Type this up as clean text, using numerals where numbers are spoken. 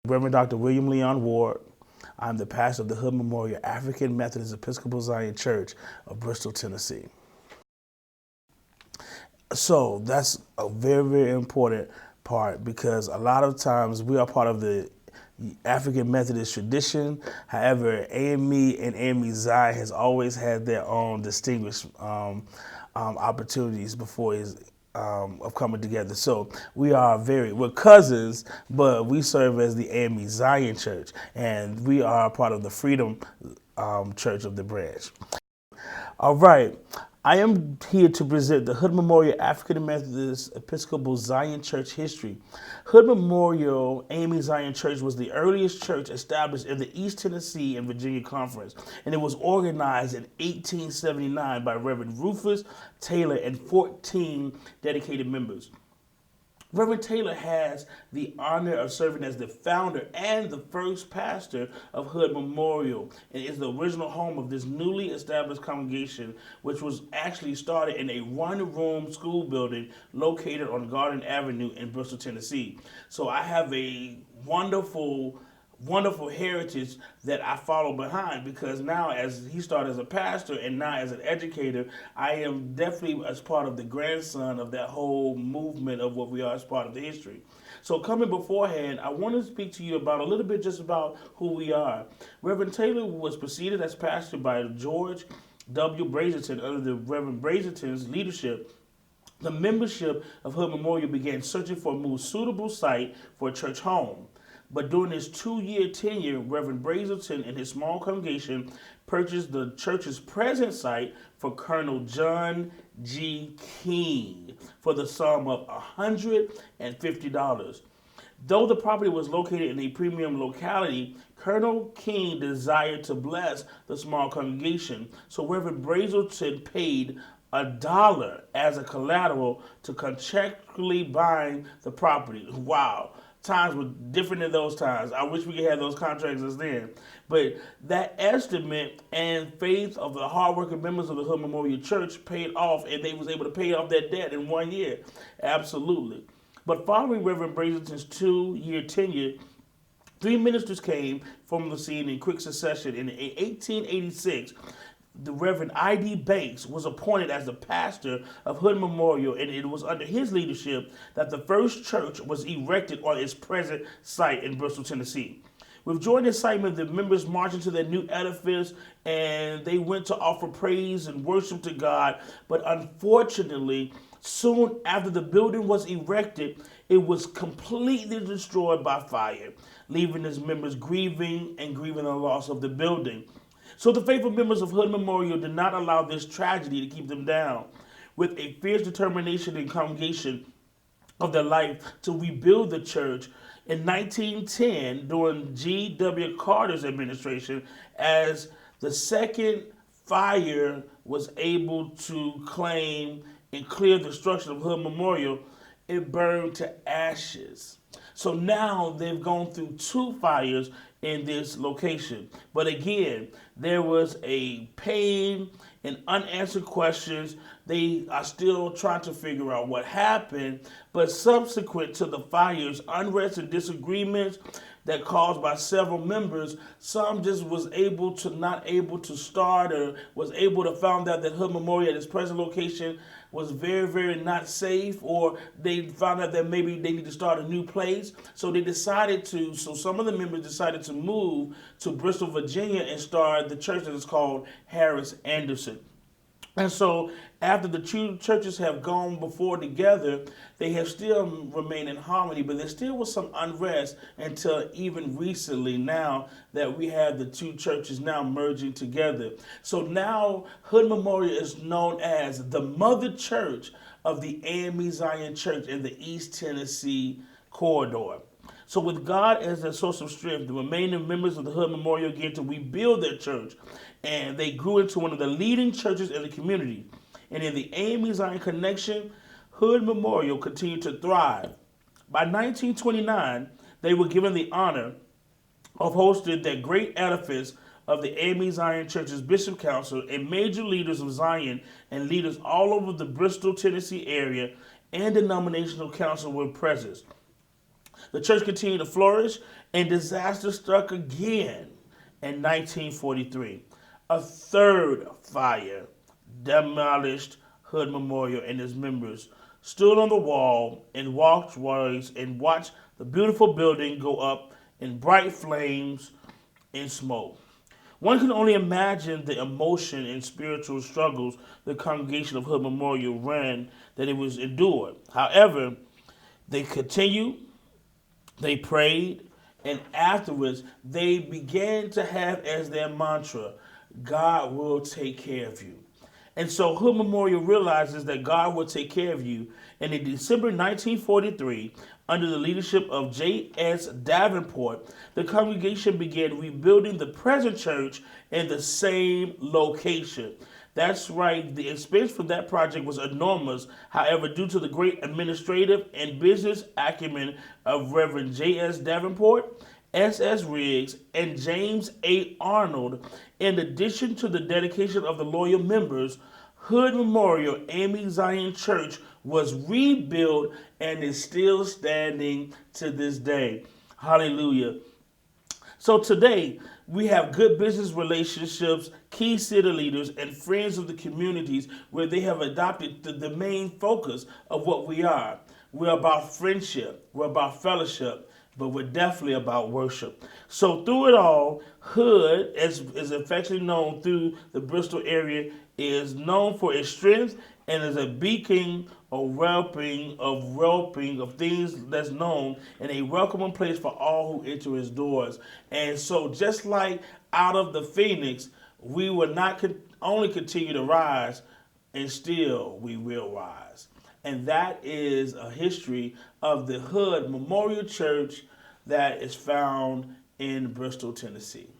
Reverend Dr. William Leon Ward. I'm the pastor of the Hood Memorial African Methodist Episcopal Zion Church of Bristol, Tennessee. So that's a very, very important part because a lot of times we are part of the African Methodist tradition. However, AME and AME Zion has always had their own distinguished opportunities before of coming together. So we're cousins, but we serve as the AME Zion Church, and we are part of the Freedom Church of the branch. All right. I am here to present the Hood Memorial African Methodist Episcopal Zion Church history. Hood Memorial AME Zion Church was the earliest church established in the East Tennessee and Virginia Conference, and it was organized in 1879 by Reverend Rufus Taylor and 14 dedicated members. Reverend Taylor has the honor of serving as the founder and the first pastor of Hood Memorial, and is the original home of this newly established congregation, which was actually started in a one-room school building located on Garden Avenue in Bristol, Tennessee. So I have a wonderful heritage that I follow behind, because now as he started as a pastor and now as an educator, I am definitely as part of the grandson of that whole movement of what we are as part of the history. So coming beforehand, I want to speak to you about a little bit just about who we are. Reverend Taylor was preceded as pastor by George W. Brazelton. Under the Reverend Brazelton's leadership, the membership of Hood Memorial began searching for a more suitable site for a church home. But during his 2-year tenure, Reverend Brazelton and his small congregation purchased the church's present site for Colonel John G. King for the sum of $150. Though the property was located in a premium locality, Colonel King desired to bless the small congregation, so Reverend Brazelton paid $1 as a collateral to contractually buying the property. Wow. Times were different in those times. I wish we could have those contracts as then. But that estimate and faith of the hardworking members of the Hood Memorial Church paid off, and they was able to pay off that debt in 1 year. Absolutely. But following Reverend Brazelton's 2-year tenure, 3 ministers came from the scene in quick succession. In 1886, the Reverend I.D. Banks was appointed as the pastor of Hood Memorial, and it was under his leadership that the first church was erected on its present site in Bristol, Tennessee. With joy and excitement, the members marched into their new edifice, and they went to offer praise and worship to God. But unfortunately, soon after the building was erected, it was completely destroyed by fire, leaving its members grieving the loss of the building. So the faithful members of Hood Memorial did not allow this tragedy to keep them down. With a fierce determination and congregation of their life to rebuild the church, in 1910, during G.W. Carter's administration, as the second fire was able to claim and clear the structure of Hood Memorial, it burned to ashes. So now they've gone through 2 fires in this location. But again, there was a pain and unanswered questions. They are still trying to figure out what happened. But subsequent to the fires, unrest and disagreements that caused by several members, some just was not able to start, or was able to find out that Hood Memorial at its present location was very, very not safe, or they found out that maybe they need to start a new place. So some of the members decided to move to Bristol, Virginia, and start the church that is called Harris Anderson. And so after the two churches have gone before together, they have still remained in harmony, but there still was some unrest until even recently, now that we have the 2 churches now merging together. So now Hood Memorial is known as the mother church of the AME Zion Church in the East Tennessee corridor. So with God as their source of strength, the remaining members of the Hood Memorial began to rebuild their church, and they grew into one of the leading churches in the community. And in the AME Zion connection, Hood Memorial continued to thrive. By 1929, they were given the honor of hosting that great edifice of the AME Zion Church's Bishop Council, and major leaders of Zion and leaders all over the Bristol, Tennessee area and denominational council were present. The church continued to flourish, and disaster struck again in 1943. A third fire demolished Hood Memorial, and its members stood on the wall and watched the beautiful building go up in bright flames and smoke. One can only imagine the emotion and spiritual struggles the congregation of Hood Memorial ran that it was endured. However, they continued, they prayed, and afterwards they began to have as their mantra, God will take care of you. And so Hood Memorial realizes that God will take care of you. And in December 1943, under the leadership of J.S. Davenport, the congregation began rebuilding the present church in the same location. That's right, the expense for that project was enormous. However, due to the great administrative and business acumen of Reverend J.S. Davenport, S.S. Riggs, and James A. Arnold, in addition to the dedication of the loyal members, Hood Memorial AME Zion Church was rebuilt and is still standing to this day. Hallelujah. So today, we have good business relationships, key city leaders, and friends of the communities where they have adopted the main focus of what we are. We're about friendship, we're about fellowship, but we're definitely about worship. So through it all, Hood, as is affectionately known through the Bristol area, is known for its strength and is a beacon of whelping of things that's known and a welcoming place for all who enter its doors. And so just like out of the phoenix, we will not only continue to rise, and still we will rise. And that is a history of the Hood Memorial Church that is found in Bristol, Tennessee.